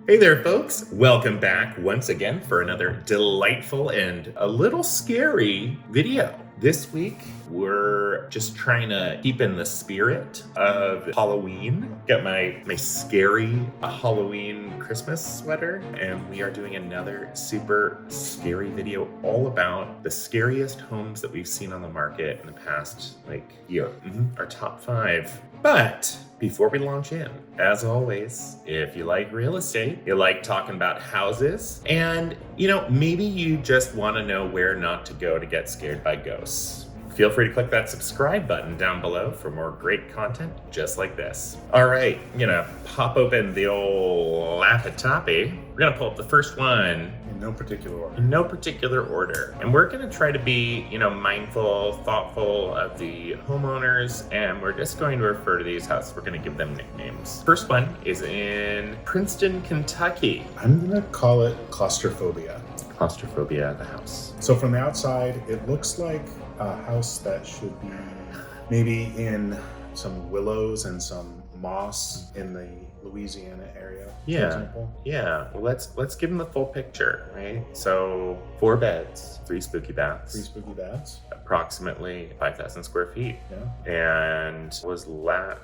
Hey there, folks. Welcome back once again for another delightful and a little scary video. This week, we're just trying to keep in the spirit of Halloween. Got my scary Halloween Christmas sweater, and we are doing another super scary video all about the scariest homes that we've seen on the market in the past year. Our top 5. But before we launch in, as always, if you like real estate, you like talking about houses, and maybe you just want to know where not to go to get scared by ghosts, feel free to click that subscribe button down below for more great content just like this. All right, I'm gonna pop open the old laptop-y. We're gonna pull up the first one. In no particular order. In no particular order. And we're gonna try to be, mindful, thoughtful of the homeowners, and we're just going to refer to these houses. We're gonna give them nicknames. First one is in Princeton, Kentucky. I'm gonna call it claustrophobia. Claustrophobia, the house. So from the outside, it looks like a house that should be maybe in some willows and some moss in the Louisiana area, for example. Yeah. Well, let's give them the full picture, right? So 4 beds, 3 spooky baths. 3 spooky baths. Approximately 5,000 square feet. Yeah. And was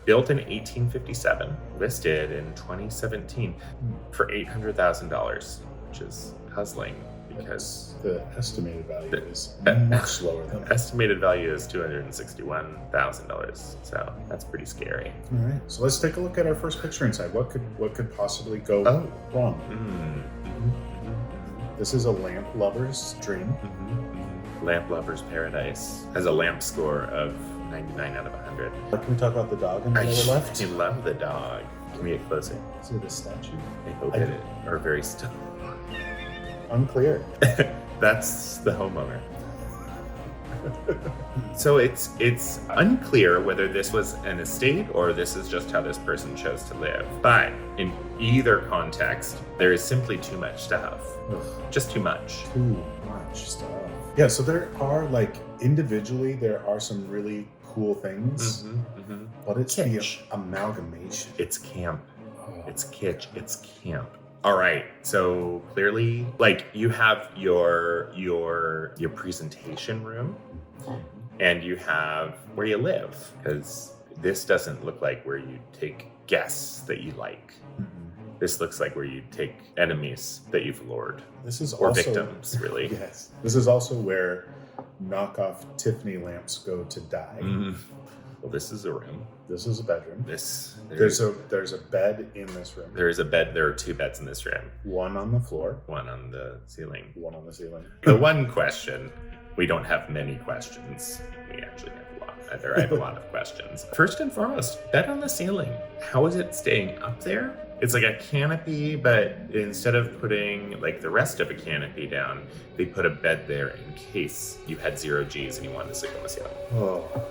built in 1857, listed in 2017 for $800,000, which is puzzling because the estimated value is much lower than that. Estimated value is $261,000. So that's pretty scary. All right. So let's take a look at our first picture inside. What could possibly go wrong? This is a lamp lover's dream. Lamp lover's paradise has a lamp score of 99 out of 100. Can we talk about the dog on the lower left? I love the dog. Can we get closer? Is it a statue? I hope it is. Or very still. Unclear. That's the homeowner. So it's unclear whether this was an estate or this is just how this person chose to live. But in either context, there is simply too much stuff. Ugh. Just too much. Too much stuff. Yeah, so there are individually there are some really cool things, but it's kitsch. The amalgamation. It's camp. It's kitsch. It's camp. All right, so clearly, you have your presentation room, and you have where you live, because this doesn't look like where you take guests that you like. This looks like where you take enemies that you've lured. This is or also victims, really. Yes, this is also where knockoff Tiffany lamps go to die. Well, this is a room. This is a bedroom. There's a bed in this room. There is a bed. There are 2 beds in this room. One on the floor. One on the ceiling. One on the ceiling. The one question, we don't have many questions. We actually have a lot. I have a lot of questions. First and foremost, bed on the ceiling. How is it staying up there? It's like a canopy, but instead of putting the rest of a canopy down, they put a bed there in case you had 0 G's and you wanted to sleep on the ceiling.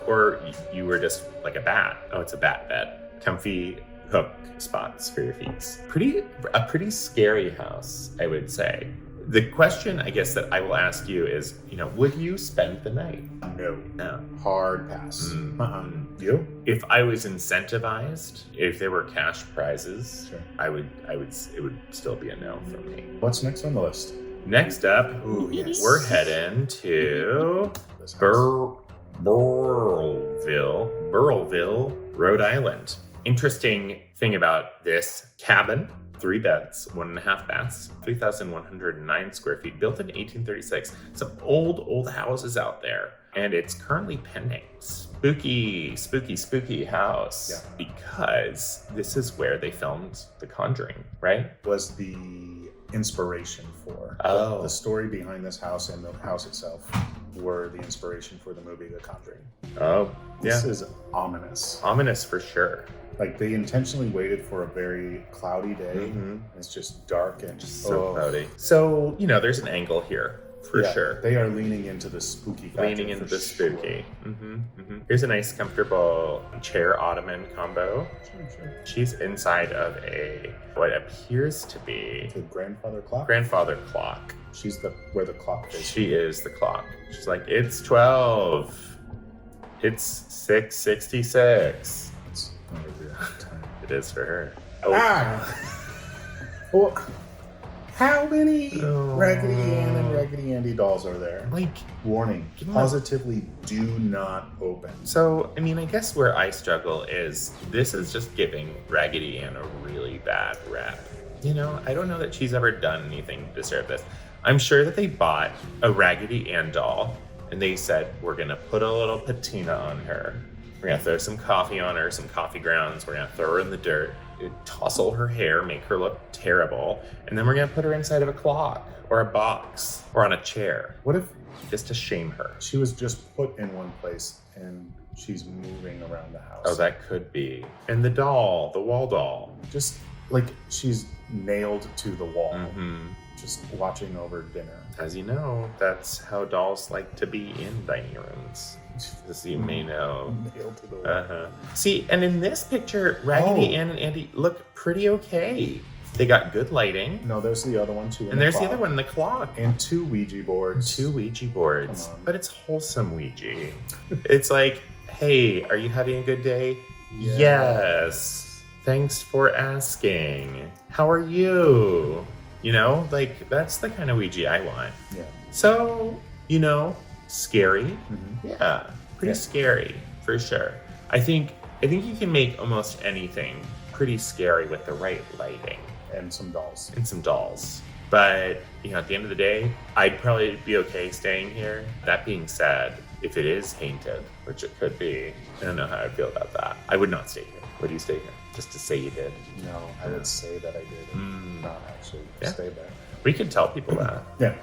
Or you were just like a bat. Oh, it's a bat bed. Comfy hook spots for your feet. A pretty scary house, I would say. The question, I guess, that I will ask you is, would you spend the night? No. Hard pass. You? If I was incentivized, if there were cash prizes, sure. It would still be a no for me. What's next on the list? Next up, we're heading to Burrillville, Rhode Island. Interesting thing about this cabin. 3 beds, 1.5 baths, 3,109 square feet, built in 1836. Some old houses out there, and it's currently pending. Spooky house. Yeah. Because this is where they filmed The Conjuring, right? Was the inspiration for the story behind this house and the house itself were the inspiration for the movie The Conjuring. Oh, yeah. This is ominous. Ominous for sure. They intentionally waited for a very cloudy day. It's just dark and just so cloudy. So, there's an angle here for sure. They are leaning into the spooky factor. Leaning into the spooky. Here's a nice, comfortable chair ottoman combo. Sure. She's inside of what appears to be the grandfather clock. She's where the clock is. She is the clock. She's like, it's 12. It's 6:66. It's not a real time. It is for her. Oh. Well, how many Oh. Raggedy Ann and Raggedy Andy dolls are there? Like, Warning, Give 'em a- positively do not open. so, I mean, I guess where I struggle is this is just giving Raggedy Ann a really bad rep. You know, I don't know that she's ever done anything to deserve this. I'm sure that they bought a Raggedy Ann doll and they said, we're going to put a little patina on her. We're going to throw some coffee on her, some coffee grounds. We're going to throw her in the dirt, tousle her hair, make her look terrible. And then we're going to put her inside of a clock or a box or on a chair. What if Just to shame her. she was just put in one place and she's moving around the house? Oh, that could be. And the doll, the wall doll. Just like she's nailed to the wall, Mm-hmm. just watching over dinner. As you know, that's how dolls like to be in dining rooms. As you may know. Nailed to the wall. Uh-huh. See, and in this picture, Raggedy Ann and Andy look pretty okay. They got good lighting. No, there's the other one too. And there's the other one, the clock. And 2 Ouija boards. 2 Ouija boards. Come on. But it's wholesome Ouija. It's like, hey, are you having a good day? Yes. Yes. Thanks for asking. How are you? You know, like, that's the kind of Ouija I want. Yeah. So, you know, scary. Mhm. Yeah, pretty Yeah. scary for sure. I think you can make almost anything pretty scary with the right lighting And some dolls. and some dolls. But, you know, at the end of the day, I'd probably be okay staying here. That being said, if it is haunted, which it could be, I don't know how I feel about that. I would not stay here. Would you stay here? Just to say you did? No, I would say that I did and not actually Yeah. stay there. We could tell people that. Yeah,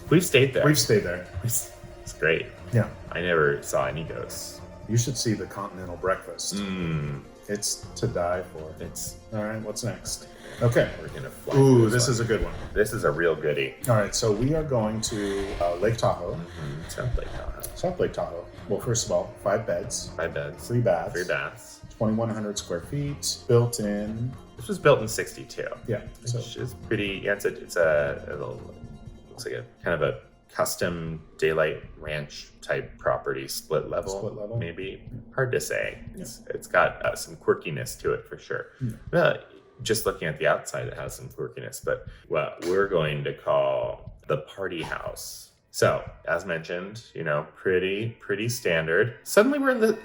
We've stayed there. we've stayed there. It's great. Yeah. I never saw any ghosts. You should see the continental breakfast. It's to die for. It's, All right, what's next? Okay. we're gonna fly. Ooh, through this one. is a good one. This is a real goodie. All right, so we are going to Lake Tahoe, Sounds like Tahoe. South Lake Tahoe. Well, first of all, 5 beds, 5 beds, 3 baths, 3 baths. 2,100 square feet, built in. This was built in '62. Yeah, so Which is pretty. Yeah, it's a little, looks like a kind of a custom daylight ranch type property, split level, maybe. Hard to say. It's got some quirkiness to it for sure. Yeah. Just looking at the outside, it has some quirkiness, but what we're going to call the party house. So, as mentioned, you know, pretty standard. Suddenly we're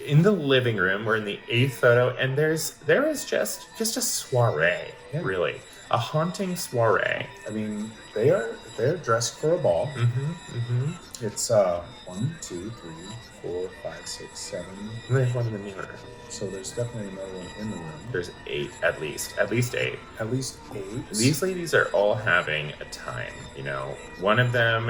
in the living room. We're in the 8th photo, and there is just a soiree, really, a haunting soiree. I mean, they're dressed for a ball. It's 1, 2, 3, 4, 5, 6, 7. And there's one in the mirror. So there's definitely another one in the room. There's 8 at least 8. At least 8. These ladies are all having a time, you know. One of them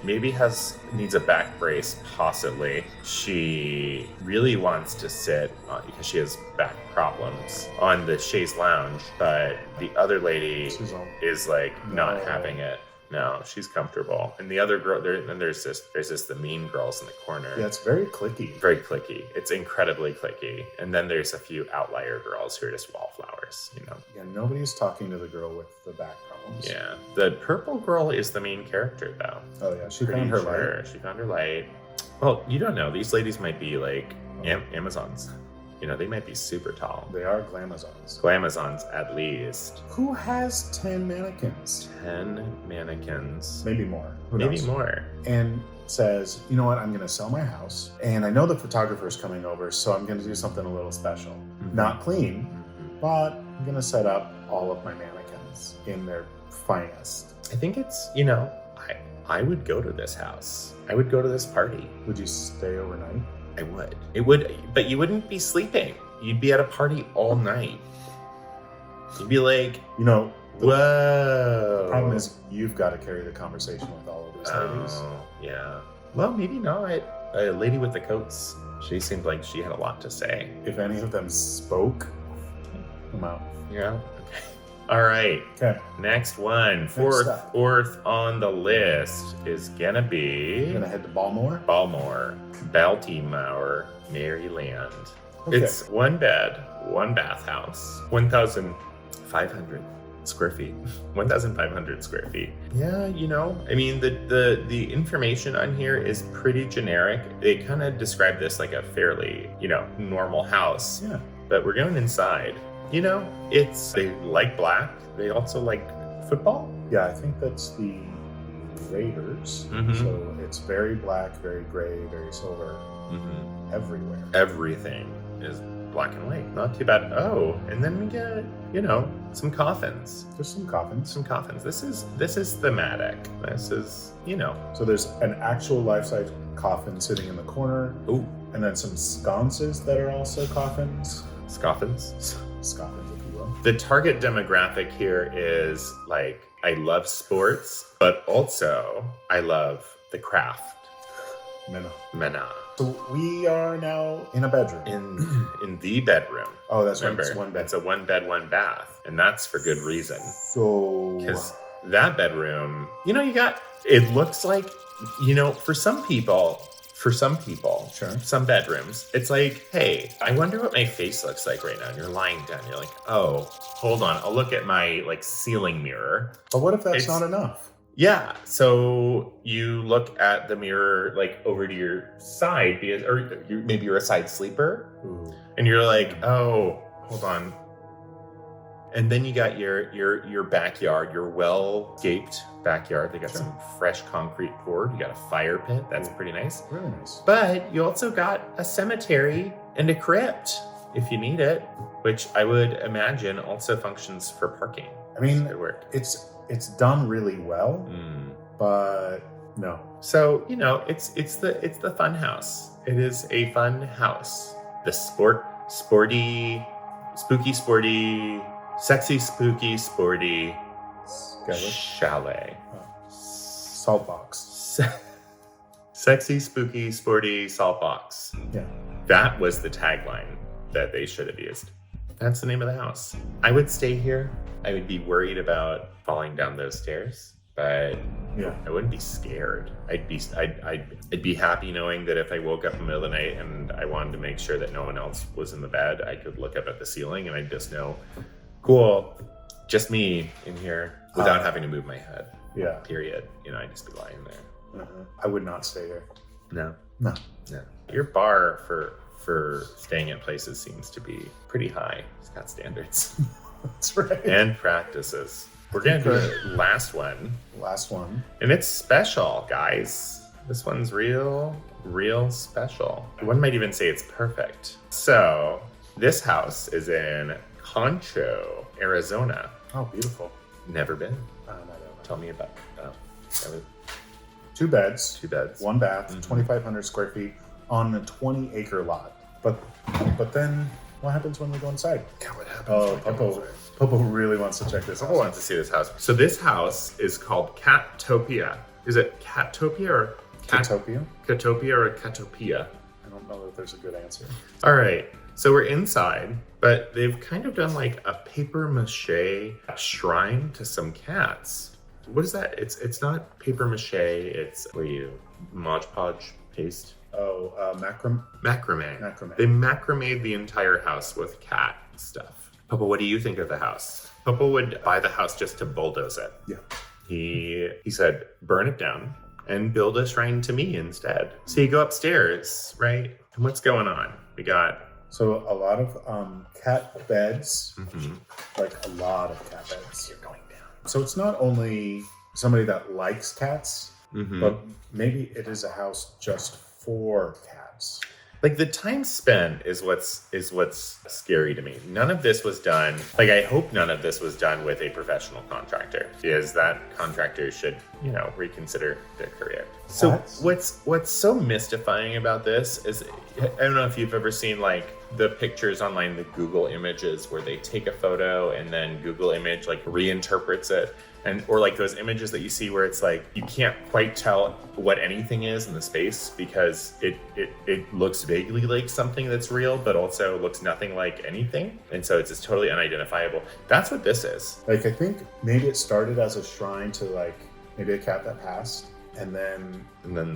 needs a back brace, possibly. She really wants to sit because she has back problems on the chaise lounge, but the other lady is like not having it. No, she's comfortable. And the other girl, there's the mean girls in the corner. Yeah, it's very clicky. Very clicky. It's incredibly clicky. And then there's a few outlier girls who are just wallflowers, you know. Yeah, nobody's talking to the girl with the back problems. Yeah. The purple girl is the main character, though. Oh, yeah. She Pretty found her sure. light. She found her light. Well, you don't know. These ladies might be like Amazons. You know, they might be super tall. They are glamazons. Glamazons, at least. Who has 10 mannequins? 10 mannequins. Maybe more. Who Maybe knows? more. And says, you know what, I'm going to sell my house. And I know the photographer's coming over, so I'm going to do something a little special. Not clean, but I'm going to set up all of my mannequins in their finest. I think it's, you know, I would go to this house. I would go to this party. Would you stay overnight? I would. It would, but you wouldn't be sleeping. You'd be at a party all night. You'd be like, You know, whoa. the problem is you've got to carry the conversation with all of these ladies. Oh, yeah. Well, maybe not. A lady with the coats. She seemed like she had a lot to say. If any of them spoke, I'm out. Yeah. Okay. All right. Okay. Next one. stop. Fourth on the list is gonna be I'm going to head to Balmore. Baltimore, Maryland. Okay. It's 1 bed, 1 bathhouse, 1,500 square feet. 1,500 square feet. Yeah, you know, I mean, the information on here is pretty generic. They kind of describe this like a fairly, you know, normal house. Yeah. But we're going inside. they like black. They also like football. Yeah, I think that's the Raiders. Mhm. So it's very black, very gray, very silver everywhere. Everything is black and white. Not too bad. Oh, and then we get, some coffins. There's some coffins. Some coffins. This is thematic. This is, So there's an actual life-size coffin sitting in the corner. Ooh. And then some sconces that are also coffins. Scoffins. Scoffins, if you will. The target demographic here is like, I love sports, but also I love the craft. Mena. So we are now in a bedroom. In the bedroom. Oh, that's right. Remember, It's one bed. it's a 1 bed, 1 bath. And that's for good reason. So Because that bedroom, it looks like, for some people, sure. some bedrooms, it's like, hey, I wonder what my face looks like right now. And you're lying down. You're like, oh, hold on. I'll look at my ceiling mirror. But what if that's not enough? Yeah. So you look at the mirror over to your side maybe you're a side sleeper. Ooh. And you're like, oh, hold on. And then you got your backyard, your well-scaped backyard. They got some fresh concrete poured. You got a fire pit. That's pretty nice. Really nice. But you also got a cemetery and a crypt if you need it, which I would imagine also functions for parking. I mean, It work. it's done really well, but no. So, it's the fun house. It is a fun house. The sporty, spooky, sporty, sexy, spooky, sporty chalet. Salt box. Sexy, spooky, sporty, salt box. Yeah. That was the tagline that they should have used. That's the name of the house. I would stay here. I would be worried about falling down those stairs, but Yeah. I wouldn't be scared. I'd be happy knowing that if I woke up in the middle of the night and I wanted to make sure that no one else was in the bed, I could look up at the ceiling and I'd just know, cool, just me in here without having to move my head. Yeah. Period. I'd just be lying there. I would not stay here. No. No. Your bar for staying at places seems to be pretty high. It's got standards. That's right. And practices. We're going to do the last one. Last one. And it's special, guys. This one's real special. One might even say it's perfect. So, this house is in Concho, Arizona. Oh, beautiful. Never been. No. Tell me about it. 2 beds. 2 beds. 1 bath, 2,500 square feet on a 20-acre lot. But then what happens when we go inside? God, what happens? Oh, Popo really wants to check this out. Popo wants to see this house. So this house is called Catopia. Is it Catopia or Catopia? Catopia or Catopia? I don't know that there's a good answer. All right. So we're inside, but they've kind of done like a paper mache shrine to some cats. What is that? It's not paper mache. It's where you Mod Podge paste. Oh, macrame. Macrame. They macrameed the entire house with cat stuff. Popo, what do you think of the house? Popo would buy the house just to bulldoze it. Yeah. He said, burn it down and build a shrine to me instead. So you go upstairs, right? And what's going on? We got... So a lot of cat beds, Mm-hmm. like a lot of cat beds. You're going down. So it's not only somebody that likes cats, Mm-hmm. but maybe it is a house just for cats. Like the time spent is what's scary to me. None of this was done. Like I hope none of this was done with a professional contractor, because that contractor should, reconsider their career. So what's so mystifying about this is, I don't know if you've ever seen like the pictures online, the Google images where they take a photo and then Google image like reinterprets it. Or like those images that you see where it's like you can't quite tell what anything is in the space because it looks vaguely like something that's real, but also looks nothing like anything. And so it's just totally unidentifiable. That's what this is. Like, I think maybe it started as a shrine to like maybe a cat that passed, and then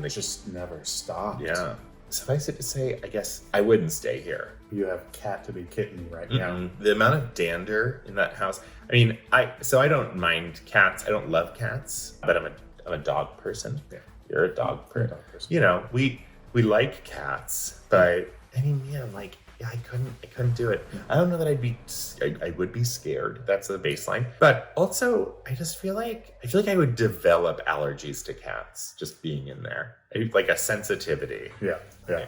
they just never stopped. Yeah. Suffice it to say, I guess I wouldn't stay here. You have cat to be kitten right now. The amount of dander in that house. I mean, I don't mind cats. I don't love cats, but I'm a dog person. Yeah. You're a dog person. You're a dog person. We like cats, but I mean, man, like Yeah, I couldn't do it. I don't know that I would be scared. That's the baseline. But also, I feel like I would develop allergies to cats just being in there. Like a sensitivity. Yeah.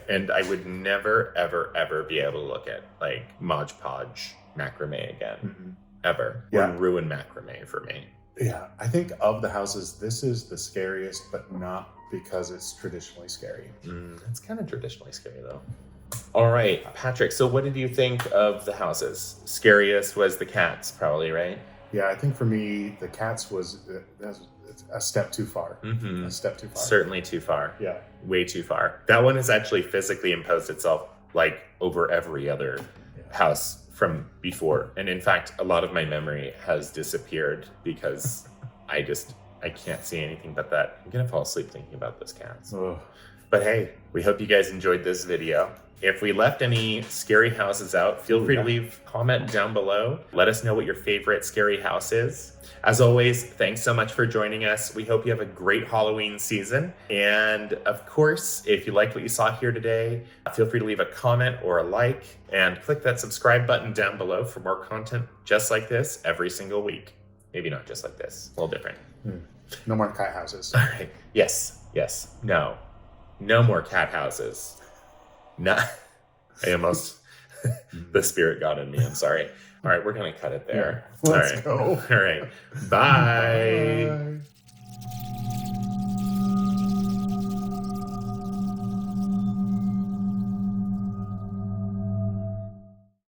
And I would never, ever, ever be able to look at like Mod Podge macrame again. Mm-hmm. Ever. Yeah. Would ruin macrame for me. Yeah. I think of the houses, this is the scariest, but not because it's traditionally scary. It's kind of traditionally scary though. All right, Patrik, so what did you think of the houses? Scariest was the cats, probably, right? Yeah, I think for me, the cats was a step too far. Mm-hmm. A step too far. Certainly too far. Yeah. Way too far. That one has actually physically imposed itself like over every other house from before. And in fact, a lot of my memory has disappeared because I can't see anything but that. I'm going to fall asleep thinking about those cats. Ugh. But hey, we hope you guys enjoyed this video. If we left any scary houses out, feel free to leave a comment down below. Let us know what your favorite scary house is. As always, thanks so much for joining us. We hope you have a great Halloween season. And of course, if you liked what you saw here today, feel free to leave a comment or a like and click that subscribe button down below for more content just like this every single week. Maybe not just like this, a little different. No more cat houses. All right. Yes. No more cat houses. I almost, the spirit got in me. I'm sorry. All right, we're going to cut it there. Yeah, let's go. All right. Bye. Bye.